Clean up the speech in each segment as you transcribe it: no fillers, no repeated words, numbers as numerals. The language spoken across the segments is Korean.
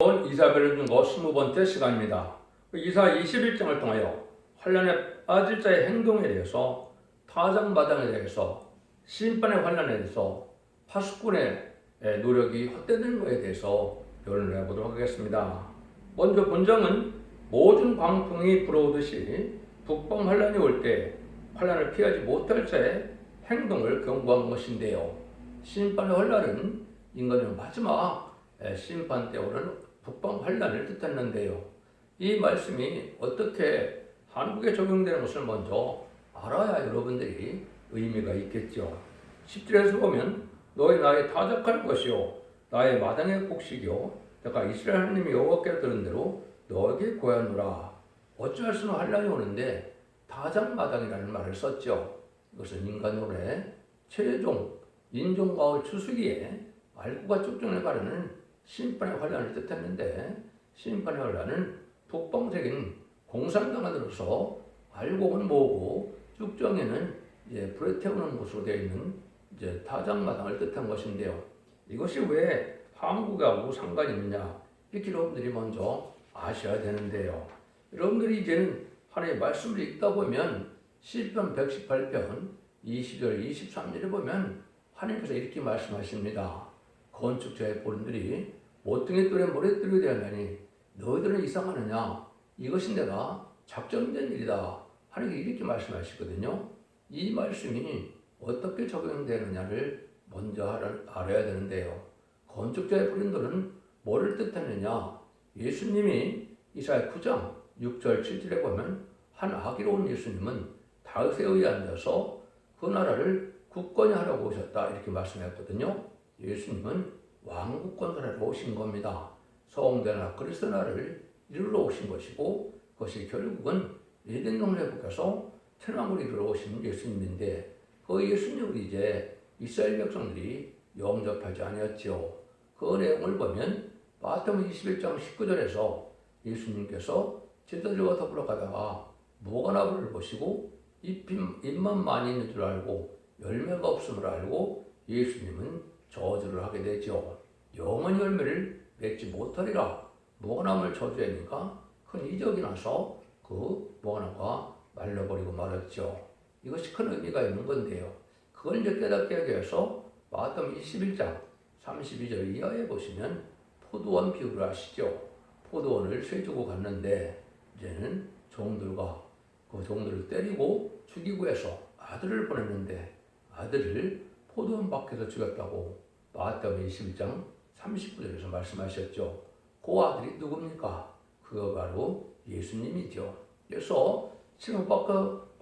이사벨을 준거 20번째 시간입니다. 이사 21장을 통하여 환란에 빠질 자의 행동에 대해서, 타작마당에 대해서, 심판의 환란에 대해서, 파수꾼의 노력이 헛되는 것에 대해서 변론을 해보도록 하겠습니다. 먼저 본장은 모든 광풍이 불어오듯이 북방 환란이 올 때 환란을 피하지 못할 자의 행동을 경고한 것인데요. 심판의 환란은 인간의 마지막 심판 때 오는 북방 환란을 뜻했는데요. 이 말씀이 어떻게 한국에 적용되는 것을 먼저 알아야 여러분들이 의미가 있겠죠. 10절에서 보면 너희 나의 타작할 것이요 나의 마당의 곡식이요 내가 이스라엘 하나님이 여호와께 들은 대로 너에게 고하노라. 어찌할 수는 환란이 오는데 타작마당이라는 말을 썼죠. 이것은 인간의 최종 인종가을 추수기에 알구가 쭉정을 가르는 심판의 환란을 뜻했는데, 심판의 환란은 북방적인 공산당으로서 알곡은 모으고 쭉정에는 불에 태우는 것으로 되어 있는 타작마당을 뜻한 것인데요. 이것이 왜 한국하고 상관이 있느냐, 이렇게 여러분들이 먼저 아셔야 되는데요. 여러분들이 이제는 하나님의 말씀을 읽다 보면 시편 118편 20절 23절에 보면 하나님께서 이렇게 말씀하십니다. 건축자의 본들이 모퉁이 뜰에 모래뜰이 되었나니 너희들은 이상하느냐, 이것이 내가 작정된 일이다. 하나님께 이렇게 말씀하시거든요. 이 말씀이 어떻게 적용되느냐를 먼저 알아야 되는데요. 건축자의 본들은 뭐를 뜻하느냐, 예수님이 이사야 9장 6절 7절에 보면 한 아기로운 예수님은 다윗에 의해 앉아서 그 나라를 굳건히 하려고 오셨다, 이렇게 말씀했거든요. 예수님은 왕국 건설하러 오신 겁니다. 성대나 그리스도 나라를 이루러 오신 것이고, 그것이 결국은 에덴 동산에서 천왕을 이루러 오신 예수님인데, 그 예수님을 이제 이스라엘 백성들이 영접하지 아니었지요. 그 내용을 보면 마태복음 21장 19절에서 예수님께서 제자들과 더불어 가다가 무화과나무를 보시고 잎만 많이 있는 줄 알고 열매가 없음을 알고 예수님은 저주를 하게 되죠. 영원히 열매를 맺지 못하리라. 무화과나무를 저주하니까 큰 이적이 나서 그 무화과나무가 말라버리고 말았죠. 이것이 큰 의미가 있는 건데요. 그걸 이제 깨닫게 하기 위해서 마태복음 21장 32절 이하에 보시면 포도원 비유를 아시죠? 포도원을 쇠주고 갔는데 이제는 종들과 그 종들을 때리고 죽이고 해서 아들을 보냈는데 아들을 포도원 밖에서 죽였다고 마태복음 21장 39절에서 말씀하셨죠. 그 아들이 누굽니까? 그거 바로 예수님이죠. 그래서 지금 밖에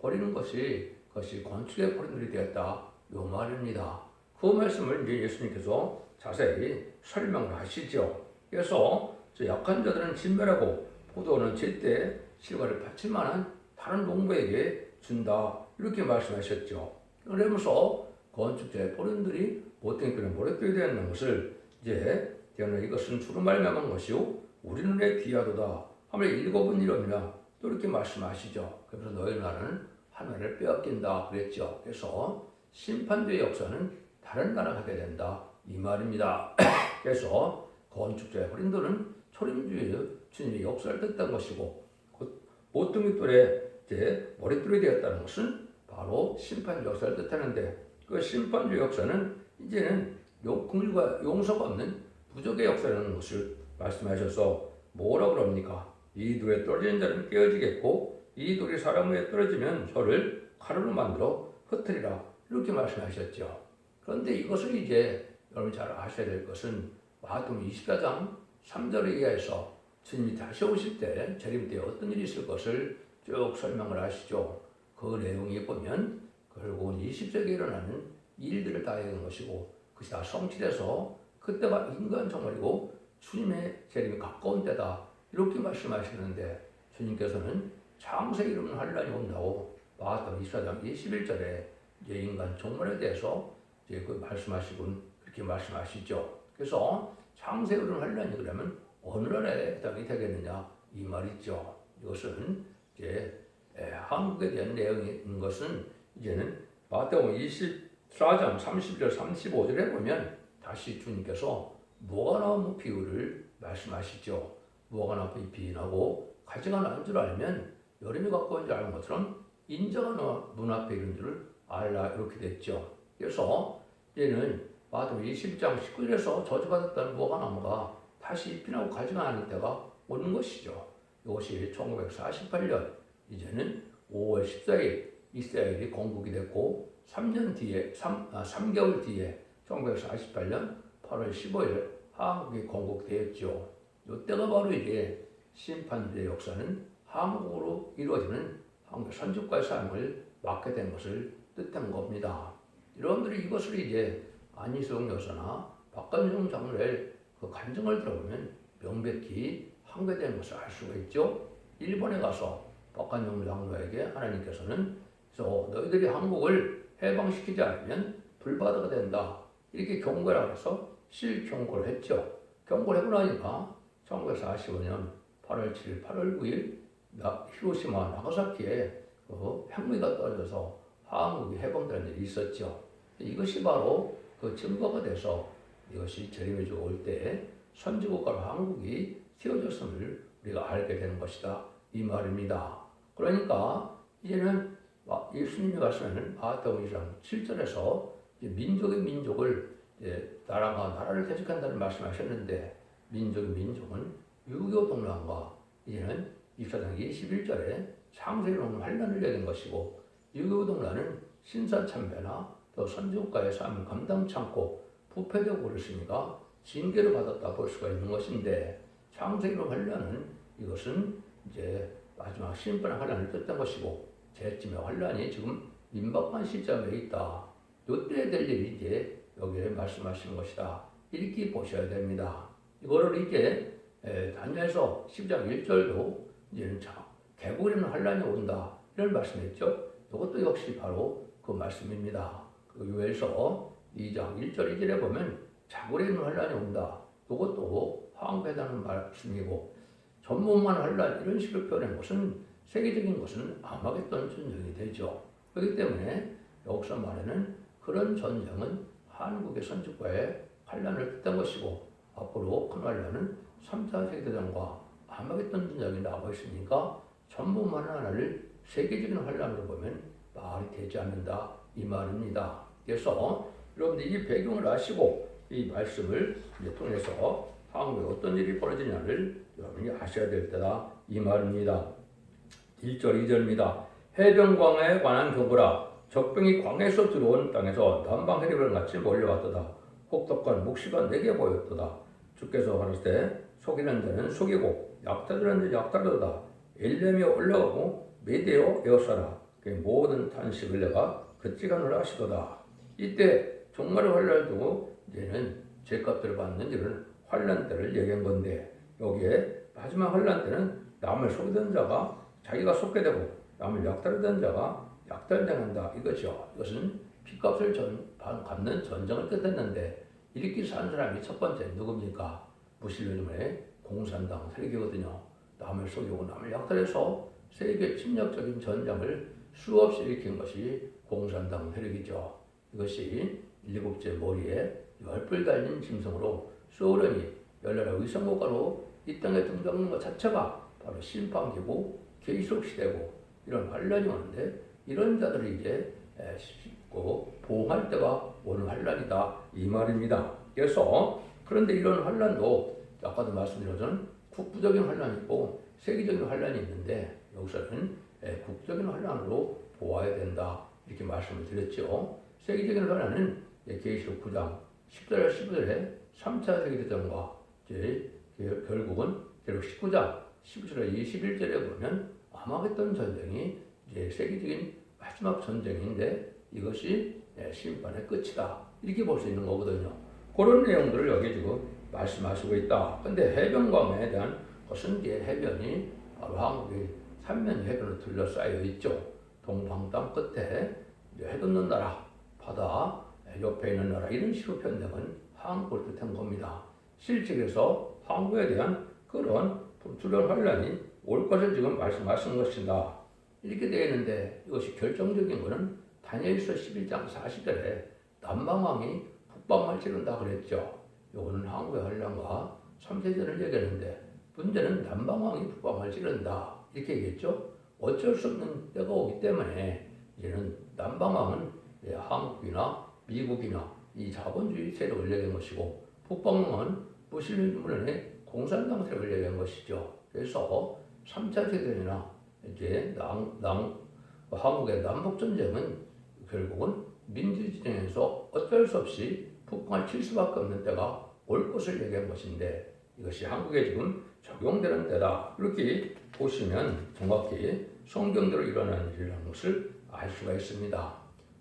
버리는 것이 그것이 건축의 버림들이 되었다, 요 말입니다. 그 말씀을 이제 예수님께서 자세히 설명을 하시죠. 그래서 약한 자들은 진멸하고 포도원은 제때 실과를 바칠 만한 다른 농부에게 준다, 이렇게 말씀하셨죠. 그러면서 건축자의 본인들이 모퉁이뜰에 모래뜰이 되었는 것을 이제 이것은 주로 말미암은 것이요 우리 눈에 귀하도다 하며 읽어본 이름이라 또 이렇게 말씀하시죠. 그래서 너희 나라는 하나를 빼앗긴다 그랬죠. 그래서 심판주의 역사는 다른 나라가 하게 된다, 이 말입니다. 그래서 건축자의 본인들은 초림주의 주님의 역사를 뜻한 것이고, 모퉁이뜰에 모래뜰이 되었다는 것은 바로 심판주의 역사를 뜻하는데, 그 심판주의 역사는 이제는 긍휼과 용서가 없는 부족의 역사라는 것을 말씀하셔서 뭐라고 그럽니까? 이 돌에 떨어지는 자는 깨어지겠고 이 돌이 사람 위에 떨어지면 저를 가루로 만들어 흩으리라, 이렇게 말씀하셨죠. 그런데 이것을 이제 여러분 잘 아셔야 될 것은 마태복음 24장 3절 이하에서 주님이 다시 오실 때 재림 때 어떤 일이 있을 것을 쭉 설명을 하시죠. 그 내용에 보면 결국은 20세기에 일어나는 일들을 다 얘기하는 것이고, 그것이 다 성취돼서 그때가 인간 정말이고 주님의 재림이 가까운 때다, 이렇게 말씀하시는데, 주님께서는 창세기 이르는 환란이 온다고 마태복음 24장 21절에 인간 종말에 대해서 그 말씀하시군 그렇게 말씀하시죠. 그래서 창세기 이르는 환란이 그러면 어느 나라에 해당이 되겠느냐, 이 말이죠. 이것은 이제 한국에 대한 내용이 있는 것은 이제는 마태복음 24장 30절 35절에 보면 다시 주님께서 무화과나무 비유를 말씀하시죠. 무화과 나무의 비인하고 가지가 난 줄 알면 여름이 가까운 줄 아는 것처럼 인자가 문 앞에 있는 줄 알라 이렇게 됐죠. 그래서 얘는 마태복음 21장 19절에서 저주받았던 무화과 나무가 다시 잎이 나고 가지가 나는 때가 오는 것이죠. 이것이 1948년 이제는 5월 14일 이스라엘이 건국이 됐고 3개월 뒤에 1948년 8월 15일 한국이 건국되었죠. 이때가 바로 이제 심판주의 역사는 한국으로 이루어지는 한국 선지국가의 삶을 맡게 된 것을 뜻한 겁니다. 여러분들이 이것을 이제 안희성 여사나 박관종 장로의 그 간증을 들어보면 명백히 한계된 것을 알 수가 있죠. 일본에 가서 박관종 장로에게 하나님께서는 너희들이 한국을 해방시키지 않으면 불바다가 된다 이렇게 경고를 해서 실경고를 했죠. 경고를 하고 나니까 1945년 8월 7일, 8월 9일 히로시마, 나가사키에 핵무기가 떨어져서 한국이 해방되는 일이 있었죠. 이것이 바로 그 증거가 돼서 이것이 재림의 주가 올 때 선지국가로 한국이 세워졌음을 우리가 알게 되는 것이다 이 말입니다. 그러니까 이제는 예수님이 말씀하는 마태복음 2장 7절에서 민족의 민족을 나라가 나라를 대적한다는 말씀하셨는데 민족의 민족은 유교 동란과 이제는 24장 21절에 창세기로 오는 환란을 얘기한 것이고 유교 동란은 신사참배나 또 선지국가의 삶을 감당치 않고 부패되고 그랬으니까 징계를 받았다 볼 수가 있는 것인데 창세기로 환란은 이것은 이제 마지막 심판의 환란을 뜻한 것이고 재림의 환란이 지금 임박한 시점에 있다. 이때 될 일이 이제 여기에 말씀하시는 것이다. 이렇게 보셔야 됩니다. 이거를 이제 다니엘서 10장 1절도 이제는 개구리는 환란이 온다 이런 말씀했죠. 이것도 역시 바로 그 말씀입니다. 그 요엘서 2장 1절 2절에 보면 자구리는 환란이 온다. 이것도 황폐하다는 말씀이고 전문만 환란 이런 식으로 표현한 것은 세계적인 것은 아마겟돈 전쟁이 되죠. 그렇기 때문에 여기서 말하는 그런 전쟁은 한국의 선지국가의 환란을 뜻한 것이고 앞으로 큰 환란은 3차 세계대전과 아마겟돈 전쟁이 나오고 있으니까 전부만 하나를 세계적인 환란으로 보면 말이 되지 않는다 이 말입니다. 그래서 여러분들 이 배경을 아시고 이 말씀을 통해서 한국에 어떤 일이 벌어지냐를 여러분이 아셔야 될 때다 이 말입니다. 1절 2절입니다. 해변광에 관한 경고라. 적병이 광에서 들어온 땅에서 남방 해리별 같이 몰려왔도다. 혹독한 묵시가 내게 보였도다. 주께서 가라사대 속이는 자는 속이고 약탈하는 자는 약탈하도다. 엘렘이 올라가고 메대어 에어사라. 그 모든 탄식을 내가 그찌가노라 하시도다. 이때 종말의 환란을 두고 이제는 죄값들을 받는 이런 환란 때를 얘기한 건데 여기에 마지막 환란 때는 남을 속이던 자가 자기가 속게 되고 남을 약탈하던 자가 약탈당한다 이거죠. 이것은 피값을 갚는 전쟁을 뜻했는데 이렇게 산 사람이 첫 번째 누굽니까? 무슬림의 공산당 세력이거든요. 남을 속이고 남을 약탈해서 세계 침략적인 전쟁을 수없이 일으킨 것이 공산당 세력이죠. 이것이 일곱째 머리에 10뿔 달린 짐승으로 소련이 열나라 위성국가로 이 땅에 등장하는 것 자체가 바로 심판기고 계속시되고 이런 환란이 오는데 이런 자들을 이제 씻고 보호할 때가 오는 환란이다 이 말입니다. 그래서 그런데 이런 환란도 아까도 말씀드렸던 국부적인 환란이 있고 세계적인 환란이 있는데 여기서는 국적인 환란으로 보아야 된다 이렇게 말씀을 드렸죠. 세계적인 환란은 계시록 9장 10절 15절에 3차 세계대전과 이제 결국은 계시록 19장 19절에 21절에 보면 아마겟돈 전쟁이 이제 세계적인 마지막 전쟁인데 이것이 심판의 끝이다 이렇게 볼 수 있는 거거든요. 그런 내용들을 여기 지금 말씀하시고 있다. 근데 해변광에 대한 것은 이제 해변이 바로 한국의 삼면 해변으로 둘러싸여 있죠. 동방 땅 끝에 해 돋는 나라, 바다 옆에 있는 나라 이런 식으로 표현되면 한국을 뜻한 겁니다. 실제로서 한국에 대한 그런 두려운 환란이 올 것을 지금 말씀하신 것이다. 이렇게 되어 있는데 이것이 결정적인 것은 다니엘서 11장 40절에 남방왕이 북방을 찌른다 그랬죠. 이거는 한국의 환란과 삼세전을 얘기하는데 문제는 남방왕이 북방을 찌른다 이렇게 얘기했죠. 어쩔 수 없는 때가 오기 때문에 이제는 남방왕은 한국이나 미국이나 이 자본주의 세력을 얘기한 것이고 북방왕은 무슬림의 공산당 세력을 얘기한 것이죠. 그래서 3차 세계대전이나 이제 한국의 남북전쟁은 결국은 민주진영에서 어쩔 수 없이 북방을 칠 수밖에 없는 때가 올 것을 얘기한 것인데 이것이 한국에 지금 적용되는 때다. 이렇게 보시면 정확히 성경대로 일어나는 일이라는 것을 알 수가 있습니다.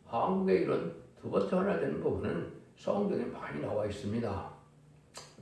한국의 이런 두 번째 하나 되는 부분은 성경에 많이 나와 있습니다.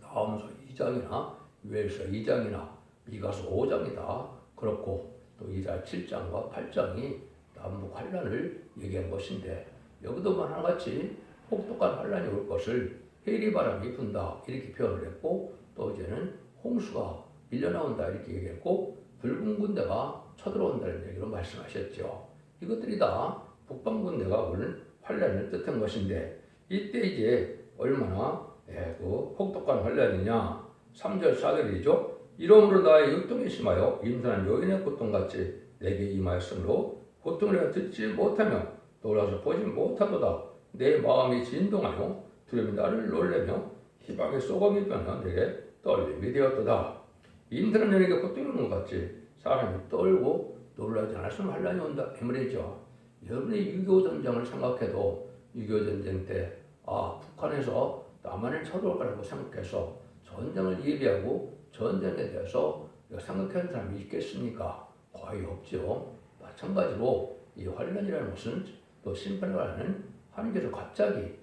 나홈서 2장이나 요엘서 2장이나 미가서 5장이다. 그렇고 또 이사야 7장과 8장이 남북 환란을 얘기한 것인데 여기도 하나같이 혹독한 환란이 올 것을 해리바람이 분다 이렇게 표현을 했고 또 이제는 홍수가 밀려나온다 이렇게 얘기했고 붉은 군대가 쳐들어온다는 얘기로 말씀하셨죠. 이것들이 다 북방 군대가 올 환란을 뜻한 것인데 이때 이제 얼마나 그 혹독한 환란이냐 3절 4절이죠. 이러므로 나의 육통이 심하여 임산한 여인의 고통같이 내게 임하였으므로 고통을 내가 듣지 못하며 놀라서 보지 못하도다. 내 마음이 진동하여 두려움이 나를 놀래며 희망의 소금이 변하여 내게 떨림이 되었도다. 임산한 여인에게 고통이 오는 것 같이 사람이 떨고 놀라지 않았으면 환란이 온다 이 말이죠. 여러분이 6.25 전쟁을 생각해도 6.25 전쟁 때 북한에서 남한을 쳐들어올 거라고 생각해서 전쟁을 예비하고 전쟁에 대해서 생각하는 사람이 있겠습니까? 거의 없죠. 마찬가지로 이 환란이라는 것은 또 심판을 하는 하나님께서 갑자기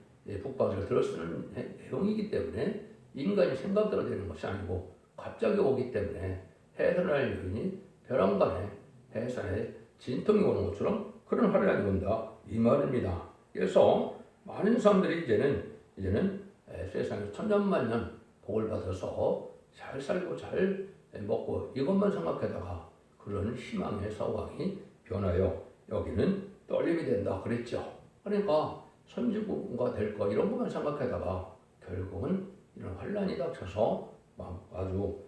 북방을 들어쓰는 내용이기 때문에 인간이 생각대로 되는 것이 아니고 갑자기 오기 때문에 해산할 요인이 벼랑간에 해산에 진통이 오는 것처럼 그런 환란이 온다 이 말입니다. 그래서 많은 사람들이 이제는 세상에 천년만년 복을 받아서 잘 살고 잘 먹고 이것만 생각하다가 그런 희망의 상황이 변하여 여기는 떨림이 된다 그랬죠. 그러니까 선지국가 될 거 이런 것만 생각하다가 결국은 이런 환란이 닥쳐서 아주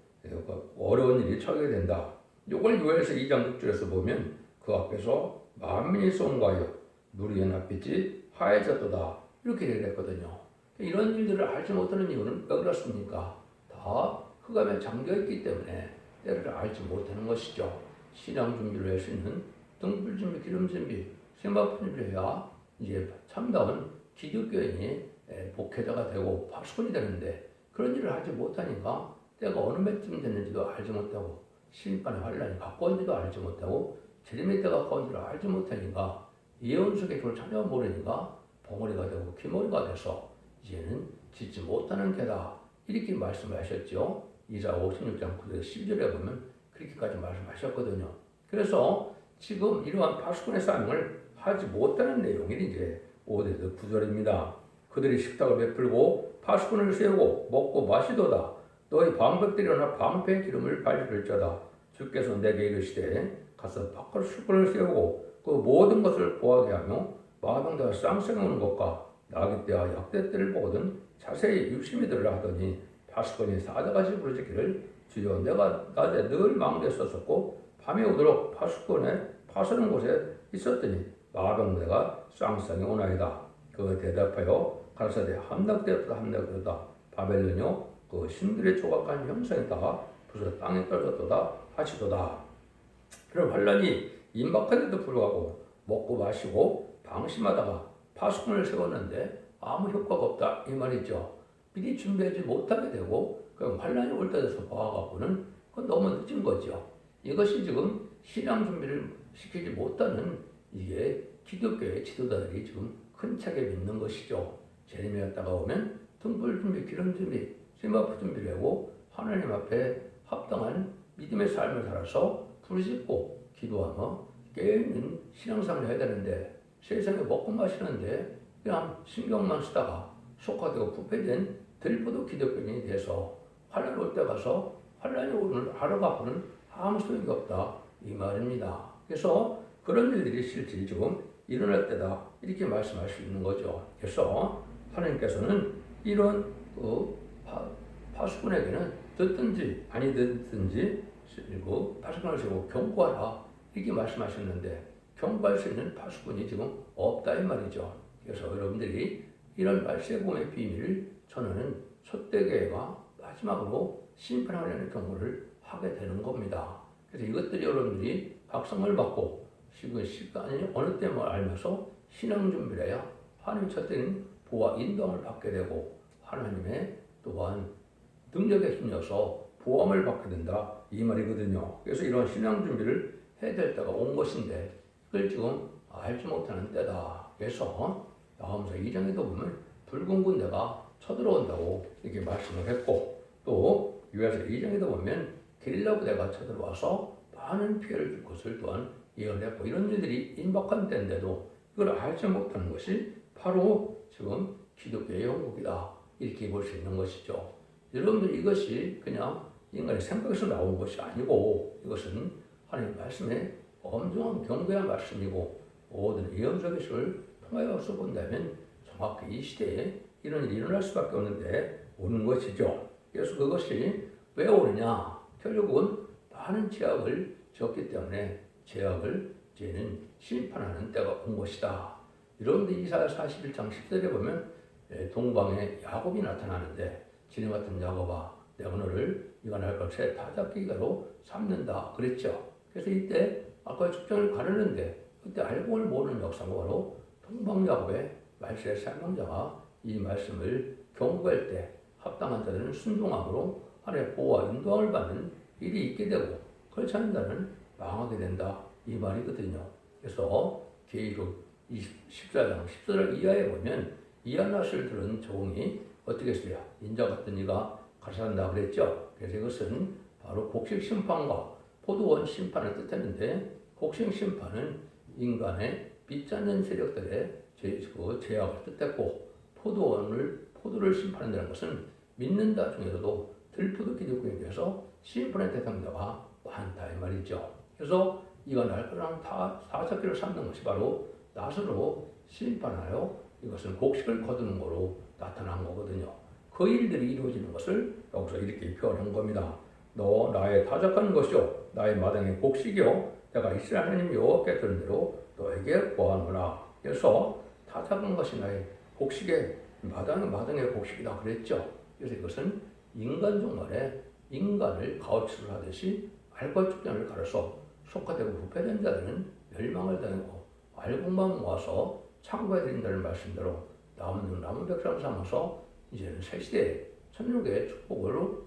어려운 일이 처하게 된다. 이걸 요엘서 2장 6절에서 보면 그 앞에서 만민이 송구하여 누리의 낯빛이 하얘졌도다 이렇게 얘기했거든요. 이런 일들을 알지 못하는 이유는 왜 그렇습니까? 다 흑암에 잠겨있기 때문에 때를 알지 못하는 것이죠. 신앙 준비를 할 수 있는 등불 준비, 기름 준비, 생각 준비를 해야 이제 참다운 기독교인이 목회자가 되고 파수꾼이 되는데 그런 일을 하지 못하니까 때가 어느 매쯤 됐는지도 알지 못하고 심판의 환란이 가까운지도 알지 못하고 재림의 때가 가까운지를 알지 못하니까 예언 속의 그걸 전혀 모르니까 봉오리가 되고 기머리가 돼서 이제는 짓지 못하는 개다 이렇게 말씀하셨죠. 이사야 56장 9절 10절에 보면 그렇게까지 말씀하셨거든요. 그래서 지금 이러한 파수꾼의 사명을 하지 못하는 내용이 이제 5절에서 9절입니다. 그들이 식탁을 베풀고 파수꾼을 세우고 먹고 마시도다. 너희 방백들이 일어나 방패의 기름을 발휘할지어다. 주께서 내게 이르시되 가서 파수꾼을 세우고 그 모든 것을 보하게 하며 마병대가 쌍쌍이 오는 것과 나귀 때와 약대 때를 보거든 자세히 유심히 들으라 하더니 파수꾼이 사자같이 부르짖기를 주여 내가 낮에 늘 망대에 섰었고 밤에 오도록 파수꾼의 파서는 곳에 있었더니 마병대가 쌍쌍이 오나이다. 그 대답하여 가라사대 함락되었다 바벨론이요 그 신들의 조각한 형상이다 부서 땅에 떨어졌도다 하시도다. 그런 환란이 임박한데도 불구하고 먹고 마시고 방심하다가 파수꾼을 세웠는데 아무 효과가 없다 이 말이죠. 미리 준비하지 못하게 되고 그럼 환란이 올 때 돼서 봐갖고는 그건 너무 늦은 거죠. 이것이 지금 신앙 준비를 시키지 못하는 이게 기독교의 지도자들이 지금 큰 차게 믿는 것이죠. 제레미야 때가 오면 등불 준비, 기름 준비, 세마포 준비를 하고 하나님 앞에 합당한 믿음의 삶을 살아서 부르짖고 기도하며 깨어있는 신앙생활을 해야 되는데 세상에 먹고 마시는데 그냥 신경만 쓰다가 속화되고 부패된 들보도 기독교인이 돼서 환란 올 때 가서 환란이 오늘 하루 갖고는 아무 소용이 없다 이 말입니다. 그래서 그런 일들이 실제 지금 일어날 때다 이렇게 말씀할 수 있는 거죠. 그래서 하나님께서는 이런 파수꾼에게는 듣든지 아니 듣든지 파수꾼을 세우고 경고하라 이렇게 말씀하셨는데 경고할 수 있는 파수꾼이 지금 없다 이 말이죠. 그래서 여러분들이 이런 말세공의 비밀을 저는 촛대교회가 마지막으로 심판하려는 경고를 하게 되는 겁니다. 그래서 이것들이 여러분들이 각성을 받고 시간이 어느 때만 알면서 신앙 준비를 해야 하나님 첫째는 보호와 인도함을 받게 되고 하나님의 또한 능력에 힘여서 보험을 받게 된다 이 말이거든요. 그래서 이런 신앙 준비를 해야 될 때가 온 것인데 그걸 지금 알지 못하는 때다. 그래서 야고보서 2장에도 보면 붉은 군대가 쳐들어온다고 이렇게 말씀을 했고 또 요한서 2장에도 보면 게릴라 부대가 쳐들어와서 많은 피해를 줄 것을 또한 예언했고 이런 일들이 임박한 때인데도 이걸 알지 못하는 것이 바로 지금 기독교의 영국이다 이렇게 볼 수 있는 것이죠. 여러분들 이것이 그냥 인간의 생각에서 나온 것이 아니고 이것은 하나님 말씀의 엄중한 경고의 말씀이고 모든 예언적 기술을 통하여서 본다면 정확히 이 시대에 이런 일이 일어날 수밖에 없는데 오는 것이죠. 그래서 그것이 왜 오느냐? 결국은 많은 죄악을 지었기 때문에 죄악을 이제는 심판하는 때가 온 것이다. 여러분들 이사야 41장 10절에 보면 동방에 야곱이 나타나는데 지네 같은 야곱아 내가 너를 이가 날 것에 타작기가로 삼는다 그랬죠. 그래서 이때 아까 축전을 가르는데 그때 알고는 모르는 역사가 바로 동방 야곱의 말세의 설명자가 이 말씀을 경고할 때 합당한 자들은 순종함으로 하나님의 보호와 인도함을 받는 일이 있게 되고 그렇지 않은 자는 망하게 된다 이 말이거든요. 그래서 계시록 14장 14절 이하에 보면 이하나스를 들은 종이 어떻게 했어요? 인자 같은 이가 가산다 그랬죠. 그래서 이것은 바로 곡식 심판과 포도원 심판을 뜻했는데 곡식 심판은 인간의 빚잡는 세력들의 죄악을 뜻했고 포도를 심판한다는 것은 믿는다 중에서도 들푸드 기독교에 대해서 심판의 대상자가 많다 이 말이죠. 그래서 이가 날 거랑 사사기를 삼는 것이 바로 낫으로 심판하여 이것은 곡식을 거두는 거로 나타난 거거든요. 그 일들이 이루어지는 것을 여기서 이렇게 표현한 겁니다. 너 나의 타작하는 것이요 나의 마당의 곡식이요 내가 이스라엘 하나님 여호와께 들은 대로 너에게 보하노라. 그래서 타작한 것이 나의 곡식의 마당의 곡식이다 그랬죠. 그래서 이것은 인간 종말에 인간을 가우치를 하듯이 알과 축전을 가려서 속화되고 부패된 자들은 멸망을 당하고 알곡만 모아서 창고에 드린다는 말씀대로 남은 백성 삼아서 이제는 새 시대에 천국의 축복으로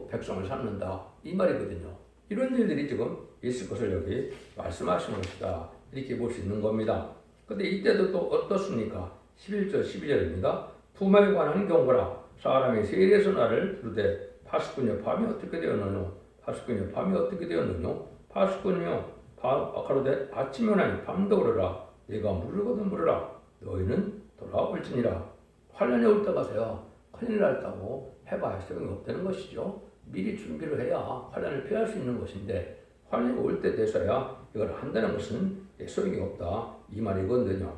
백성을 삼는다 이 말이거든요. 이런 일들이 지금 있을 것을 여기 말씀하신 것이다 이렇게 볼 수 있는 겁니다. 근데 이때도 또 어떻습니까? 11절 12절입니다. 품에 관한 경고라 사람이 세일에서 나를 부르되 파수꾼이여 밤이 어떻게 되었느뇨 파수꾼이여 밤이 어떻게 되었느뇨 파수꾼이여 가로되 아침이 오나니 밤도 오르라 네가 물거든 물으라 너희는 돌아올지니라. 환란이 올 때 가서야 큰일 났다고 해봐야 소용이 없다는 것이죠. 미리 준비를 해야 환란을 피할 수 있는 것인데 환란이 올 때 돼서야 이걸 한다는 것은 소용이 없다 이 말이거든요.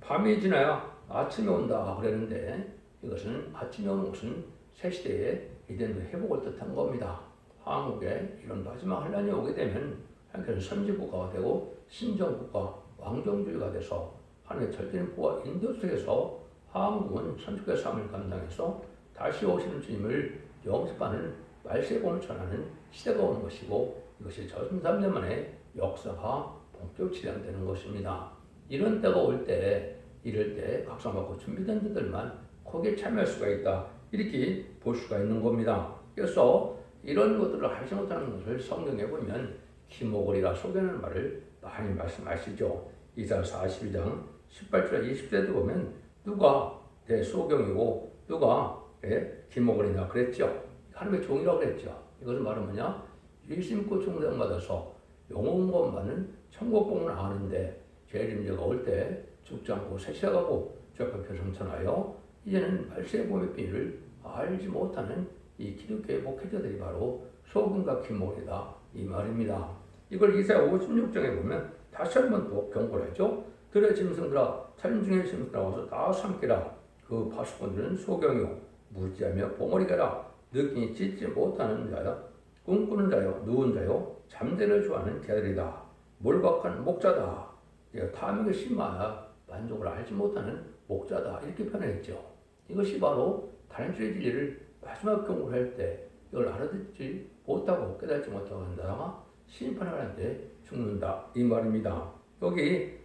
밤이 지나야 아침이 온다 그랬는데 이것은 아침이 오는 것은 새 시대에 이제는 회복을 뜻한 겁니다. 한국에 이런 마지막 환란이 오게 되면 한편은 선지국가가 되고 신정국가 왕정주의가 돼서 하나님의 절대적인 보호와 인도 속에서 한국은 선축의 삶을 감당해서 다시 오시는 주님을 영접하는 말세공을 전하는 시대가 오는 것이고 이것이 전 3년 만에 역사가 본격 진행되는 것입니다. 이런 때가 올 때 이럴 때 각성받고 준비된 자들만 거기에 참여할 수가 있다 이렇게 볼 수가 있는 겁니다. 그래서 이런 것들을 하지 못하는 것을 성경에 보면 기목을이라 속여는 말을 많이 말씀하시죠. 이사야 42장 18절 20절에도 보면 누가 내 소경이고 누가 내 기목을이냐 그랬죠. 하나님의 종이라고 그랬죠. 이것은 바로 뭐냐? 일심고 중생받아서 영원권 받는 천국복을 아는데 재림제가 올 때 죽지 않고 새시아가고 죄악과 표성천하여 이제는 말세의 몸의 비밀을 알지 못하는 이 기독교의 목회자들이 바로 소금과 기목이다 이 말입니다. 이걸 이사야 56장에 보면 다시 한번 또 경고를 하죠. 들의 짐승들아 찬중의 짐승들아 와서 다 삼키라. 그 파수꾼들은 소경이요 무지하며 봉어리가라. 느끼니 찢지 못하는 자여, 꿈꾸는 자여, 누운 자여, 잠재를 좋아하는 개들이다. 몰박한 목자다. 탐욕이 심하여 만족을 알지 못하는 목자다. 이렇게 표현했죠. 이것이 바로 단죄의 진리를 마지막 경고를 할 때 이걸 알아듣지 못하고 깨닫지 못하고 한다가 심판을 하는데 죽는다. 이 말입니다. 여기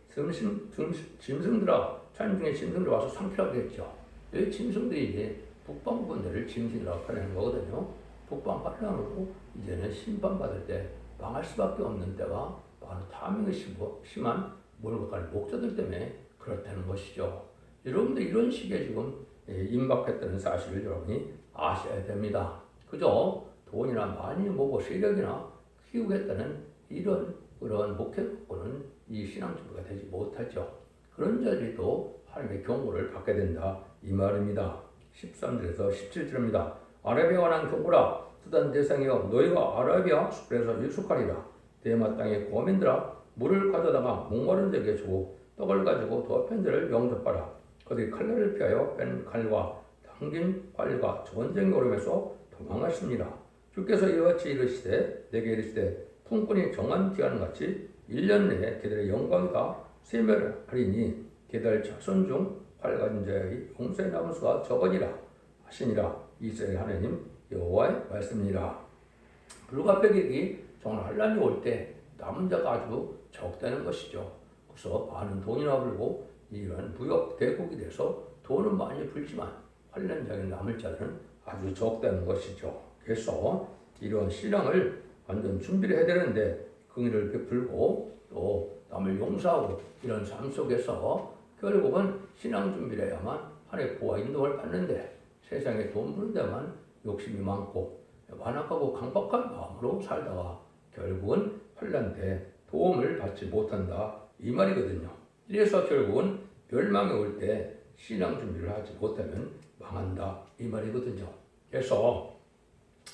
짐승들아, 찬중에 짐승들 와서 상피라고 했죠. 여기 짐승들이 이제 북방 군대를 짐승이라고 표현하는 거거든요. 북방 환란으로 이제는 심판받을 때 망할 수밖에 없는 때가 바로 탐욕이 심한 몰박하는 목자들 때문에 그렇다는 것이죠. 여러분들 이런 식의 지금 임박했다는 사실을 여러분이 아셔야 됩니다. 그저 돈이나 많이 모고 세력이나 키우겠다는 이런 그런 목회 갖고는 이 신앙 준비가 되지 못하죠. 그런 자들이 또 하나님의 경고를 받게 된다 이 말입니다. 13절에서 17절입니다. 아라비아에 관한 경고라. 쓰던 대상이여 너희가 아라비아 숲에서 유숙하리라. 대마 땅의 고민들아 물을 가져다가 목마른 자에게 주고 떡을 가지고 더편들을 영접하라. 그들이 칼날을 피하여 뺀 칼과 당긴 활과 전쟁의 오름에서 도망하십니다. 주께서 이같이 이르시되 내게 이르시되 품꾼이 정한 기한 같이 1년 내에 그들의 영광이다 세멸하리니 그들 자손 중 활가진 자의 용서의 남은 수가 적으니라 하시니라. 이스라엘 하나님 여호와의 말씀이니라. 불가백이 정말 환란이 올 때 남은 자가 아주 적다는 것이죠. 그래서 많은 돈이나 벌고 이런 무역 대국이 돼서 돈은 많이 벌지만 환란장에 남을 자들은 아주 적다는 것이죠. 그래서 이런 신앙을 완전 준비를 해야 되는데 긍휼을 베풀고 또 남을 용서하고 이런 삶 속에서 결국은 신앙 준비를 해야만 하나님의 보호와 인도를 받는데 세상에 돈 버는 데만 욕심이 많고 완악하고 강박한 마음으로 살다가 결국은 환난 때 도움을 받지 못한다 이 말이거든요. 이래서 결국은 멸망이 올 때 신앙 준비를 하지 못하면 망한다 이 말이거든요. 그래서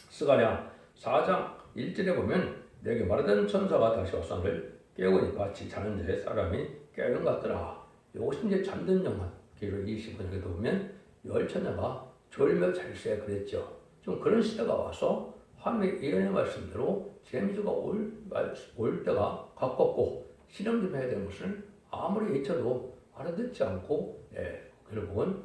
스가랴 4장 1절에 보면 내게 말하던 천사가 다시 와서 너를 깨우니 같이 자는 자의 사람이 깨우는 것 같더라. 이것이 이제 잠든 영혼 기록 20분에도 보면 열처녀가 졸며 잘세 그랬죠. 좀 그런 시대가 와서 하나님의 예언의 말씀대로 재미주가 올 때가 가깝고 실행 좀 해야 되는 것을 아무리 외쳐도 알아듣지 않고 결국은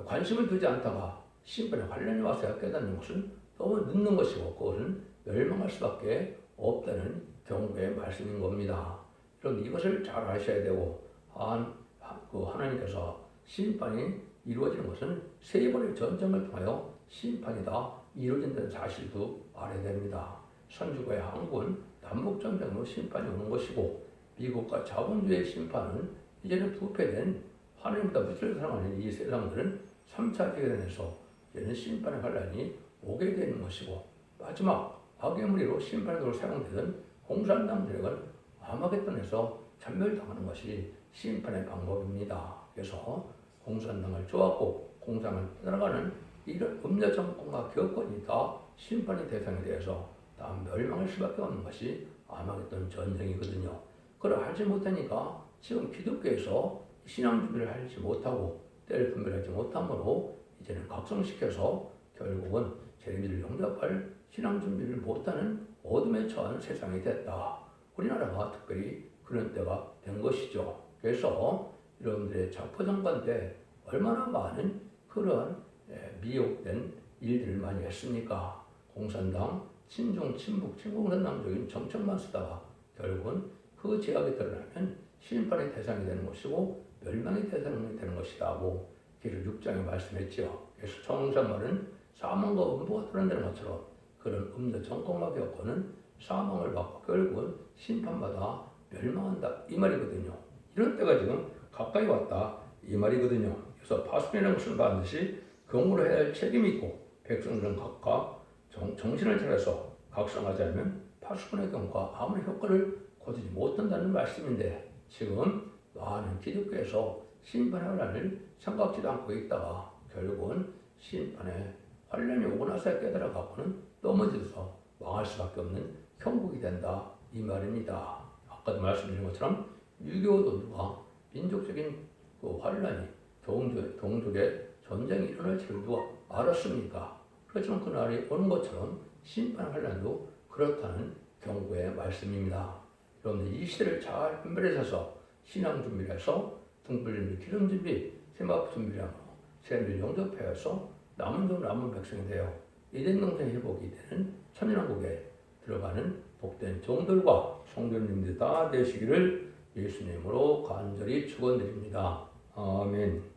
관심을 두지 않다가 심판에 관련이 와서 깨닫는 것은 너무 늦는 것이고 그것은 멸망할 수밖에 없다는 경고의 말씀인 겁니다. 그럼 이것을 잘 아셔야 되고 하나님께서 심판이 이루어지는 것은 세 번의 전쟁을 통하여 심판이 다 이루어진다는 사실도 알아야 됩니다. 선주국의 항군 남북전쟁으로 심판이 오는 것이고 미국과 자본주의의 심판은 이제는 부패된 하나님보다 무지를 사랑하는 이 세상들은 3차 대전에서 이제는 심판의 환란이 오게 되는 것이고 마지막 악의 무리로 심판으로 사용되던 공산당들에건 아마겟돈에서 전멸당하는 것이 심판의 방법입니다. 그래서 공산당을 좋아하고 공산을 따라가는 이런 음녀 정권과 교권이 다 심판의 대상에 대해서 다 멸망할 수밖에 없는 것이 아마겟돈 전쟁이거든요. 그걸 알지 못하니까 지금 기독교에서 신앙 준비를 하지 못하고 때를 분별하지 못함으로 이제는 각성시켜서 결국은 재림을 영접할 신앙 준비를 못하는 어둠에 처한 세상이 됐다. 우리나라가 특별히 그런 때가 된 것이죠. 그래서 여러분들의 자포정관 때 얼마나 많은 그런 미혹된 일들을 많이 했습니까? 공산당, 친중, 친북, 친공산당적인 정책만 쓰다가 결국은 그 제약이 드러나면 심판의 대상이 되는 것이고 멸망의 대상이 되는 것이라고 기록 6장에 말씀했지요. 그래서 청산말은 사망과 음부가 드러내는 것처럼 그런 음녀 정권과 겪고는 사망을 받고 결국은 심판받아 멸망한다 이 말이거든요. 이런 때가 지금 가까이 왔다 이 말이거든요. 그래서 파수꾼이라는 것은 반드시 경고를 해야 할 책임이 있고 백성들은 각각 정신을 차려서 각성하지 않으면 파수꾼의 경고가 아무리 효과를 거두지 못한다는 말씀인데 지금 많은 기독교에서 심판의 환란을 생각지도 않고 있다가 결국은 심판의 환란이 오고 나서 깨달아가고는 넘어져서 망할 수밖에 없는 형국이 된다 이 말입니다. 아까도 말씀드린 것처럼 6.25도 누가 민족적인 그 환란이 동족의 전쟁이 일어날 줄을 누가 알았습니까? 그렇지만 그날이 오는 것처럼 심판 환란도 그렇다는 경고의 말씀입니다. 여러분들 이 시대를 잘 분별해서 신앙 준비를 해서 등불 준비, 기름 준비, 세마포 준비를 하고 세례를 영접하여서 남은 백성이 되어 이된 영생 회복이 되는 천년왕국에 들어가는 복된 종들과 성도님들 다 되시기를 예수님으로 간절히 축원드립니다. 아멘.